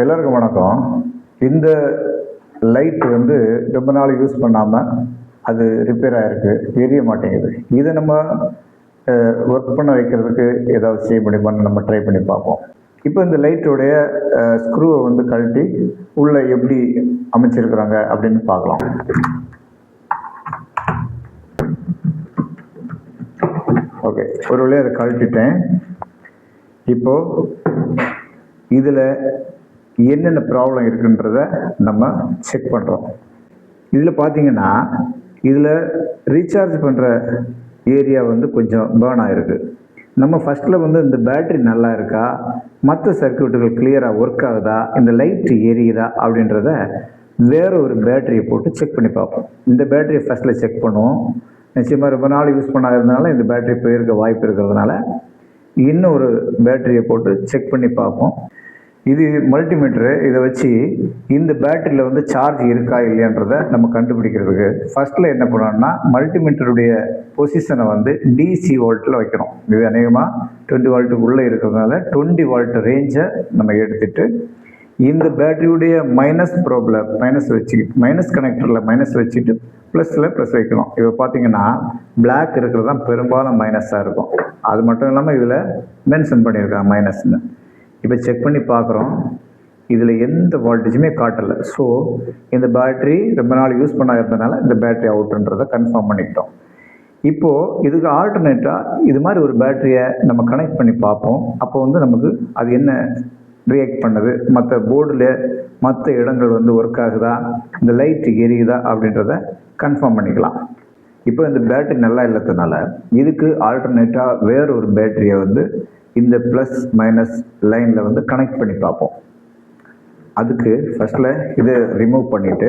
எல்லாருக்கும் வணக்கம். இந்த லைட் வந்து ரொம்ப நாள் யூஸ் பண்ணாமல் அது ரிப்பேர் ஆகிருக்கு, எரிய மாட்டேங்குது. இதை நம்ம ஒர்க் பண்ண வைக்கிறதுக்கு ஏதாவது செய்ய முடியுமான்னு நம்ம ட்ரை பண்ணி பார்ப்போம். இப்போ இந்த லைட்டோடைய ஸ்க்ரூவை வந்து கழட்டி உள்ளே எப்படி அமைச்சிருக்கிறாங்க அப்படின்னு பார்க்கலாம். ஓகே, ஒரு வழியாக அதை கழட்டிட்டேன். இப்போது இதில் என்னென்ன ப்ராப்ளம் இருக்குன்றத நம்ம செக் பண்ணுறோம். இதில் பார்த்தீங்கன்னா இதில் ரீசார்ஜ் பண்ணுற ஏரியா வந்து கொஞ்சம் பேர்ன் ஆகிருக்கு. நம்ம ஃபஸ்ட்டில் வந்து இந்த பேட்ரி நல்லா இருக்கா, மற்ற சர்க்யூட்டுகள் கிளியராக ஒர்க் ஆகுதா, இந்த லைட்டு எரியுதா அப்படின்றத வேறு ஒரு பேட்டரியை போட்டு செக் பண்ணி பார்ப்போம். இந்த பேட்டரியை ஃபஸ்ட்டில் செக் பண்ணுவோம். நிச்சயமாக ரொம்ப நாள் யூஸ் பண்ணாததுனால இந்த பேட்டரி போயிருக்க வாய்ப்பு இருக்கிறதுனால இன்னும் ஒரு பேட்டரியை போட்டு செக் பண்ணி பார்ப்போம். இது மல்டிமீட்டரு. இதை வச்சு இந்த பேட்டரியில் வந்து சார்ஜ் இருக்கா இல்லையான்றதை நம்ம கண்டுபிடிக்கிறதுக்கு ஃபஸ்ட்டில் என்ன பண்ணோம்னா, மல்டிமீட்டருடைய பொசிஷனை வந்து டிசி வோல்ட்டில் வைக்கணும். இது அநேகமாக 20 வோல்ட்டுக்குள்ளே இருக்கிறதுனால 20 வோல்ட் ரேஞ்சை நம்ம எடுத்துகிட்டு இந்த பேட்டரியுடைய மைனஸ் ப்ரோபில் மைனஸ் கனெக்டரில் மைனஸ் வச்சுட்டு ப்ளஸில் ப்ளஸ் வைக்கணும். இப்போ பார்த்தீங்கன்னா பிளாக் இருக்கிறது தான் பெரும்பாலும் மைனஸாக இருக்கும். அது மட்டும் இல்லாமல் இதில் மென்ஷன் பண்ணியிருக்காங்க மைனஸ்ன்னு. இப்போ செக் பண்ணி பார்க்குறோம், இதில் எந்த வோல்டேஜுமே காட்டலை. ஸோ இந்த பேட்ரி ரொம்ப நாள் யூஸ் பண்ணாததுனால இந்த பேட்ரி அவுட்டுன்றதை கன்ஃபார்ம் பண்ணிக்கிட்டோம். இப்போது இதுக்கு ஆல்டர்னேட்டாக இது மாதிரி ஒரு பேட்டரியை நம்ம கனெக்ட் பண்ணி பார்ப்போம். அப்போ வந்து நமக்கு அது என்ன ரியாக்ட் பண்ணுது, மற்ற போர்டில் மற்ற இடங்கள் வந்து ஒர்க் ஆகுதா, இந்த லைட்டு எரியுதா அப்படின்றத கன்ஃபார்ம் பண்ணிக்கலாம். இப்போ இந்த பேட்டரி நல்லா இல்லாததுனால இதுக்கு ஆல்டர்னேட்டாக வேறு ஒரு பேட்டரியை வந்து இந்த ப்ளஸ் மைனஸ் லைனில் வந்து கனெக்ட் பண்ணி பார்ப்போம். அதுக்கு ஃபஸ்ட்டில் இதை ரிமூவ் பண்ணிவிட்டு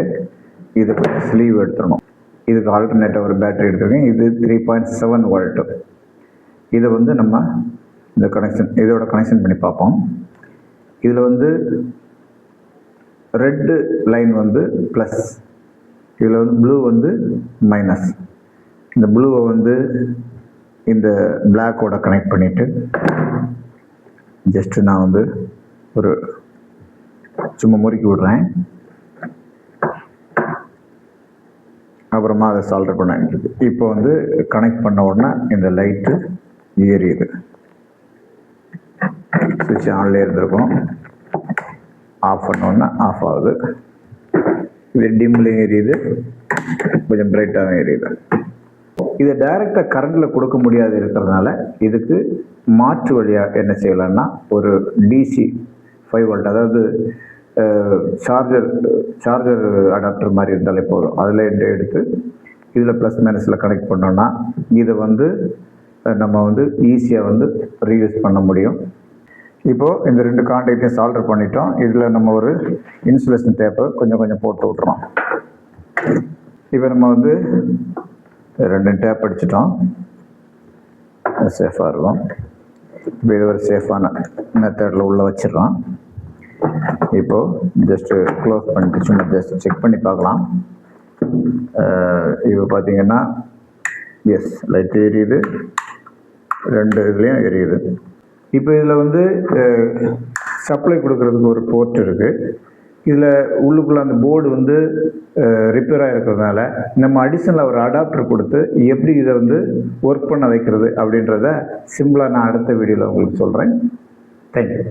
இது ஸ்லீவ் எடுத்துடணும். இதுக்கு ஆல்டர்னேட்டாக ஒரு பேட்டரி எடுத்துருக்கேன். இது 3.7 வோல்ட்டு. இதை வந்து நம்ம இந்த இதோட கனெக்ஷன் பண்ணி பார்ப்போம். இதில் வந்து ரெட்டு லைன் வந்து ப்ளஸ், இதில் வந்து ப்ளூ வந்து மைனஸ். இந்த ப்ளூவை வந்து இந்த பிளாக்கோட கனெக்ட் பண்ணிவிட்டு ஜஸ்ட்டு நான் வந்து ஒரு சும்மா முறுக்கி விடுறேன். அப்புறமா அதை சால்டர் பண்ணிட்டு இப்போ வந்து கனெக்ட் பண்ண உடனே இந்த லைட்டு எரியுது. சுவிட்ச் ஆன்லேயே இருந்திருக்கும். ஆஃப் பண்ணோன்னா ஆஃப் ஆகுது. இது டிம்லையும் எரியுது, கொஞ்சம் பிரைட்டாகவும் எரியுது. இதை டைரெக்டாக கரண்டில் கொடுக்க முடியாது இருக்கிறதுனால இதுக்கு மாற்று வழியாக என்ன செய்யலாம்னா, ஒரு டிசி 5 வோல்ட், அதாவது சார்ஜர் அடாப்டர் மாதிரி இருந்தாலே போதும். அதில் எடுத்து இதில் ப்ளஸ் மைனஸில் கனெக்ட் பண்ணோன்னா இதை வந்து நம்ம வந்து ஈஸியாக வந்து ரீயூஸ் பண்ண முடியும். இப்போது இந்த 2 கான்டாக்டையும் சால்டர் பண்ணிட்டோம். இதில் நம்ம ஒரு இன்சுலேஷன் டேப்பை கொஞ்சம் கொஞ்சம் போட்டு விட்றோம். இப்போ நம்ம வந்து 2 டேப் அடிச்சிட்டோம். சேஃபாக இருக்கும். இப்போ இது ஒரு சேஃபான மெத்தடில் உள்ளே வச்சிடறோம். இப்போது ஜஸ்ட்டு க்ளோஸ் பண்ணிட்டு சும்மா ஜஸ்ட் செக் பண்ணி பார்க்கலாம். இப்போ பார்த்தீங்கன்னா எஸ், லைட் எரியுது, 2 இதுலேயும் எரியுது. இப்போ இதில் வந்து சப்ளை கொடுக்கறதுக்கு ஒரு போர்ட் இருக்குது. இதில் உள்ளுக்குள்ளே அந்த போர்டு வந்து ரிப்பேராக இருக்கிறதுனால நம்ம அடிஷ்னலாக ஒரு அடாப்டர் கொடுத்து எப்படி இதை வந்து ஒர்க் பண்ண வைக்கிறது அப்படின்றத சிம்பிளாக நான் அடுத்த வீடியோவில் உங்களுக்கு சொல்கிறேன். தேங்க்யூ.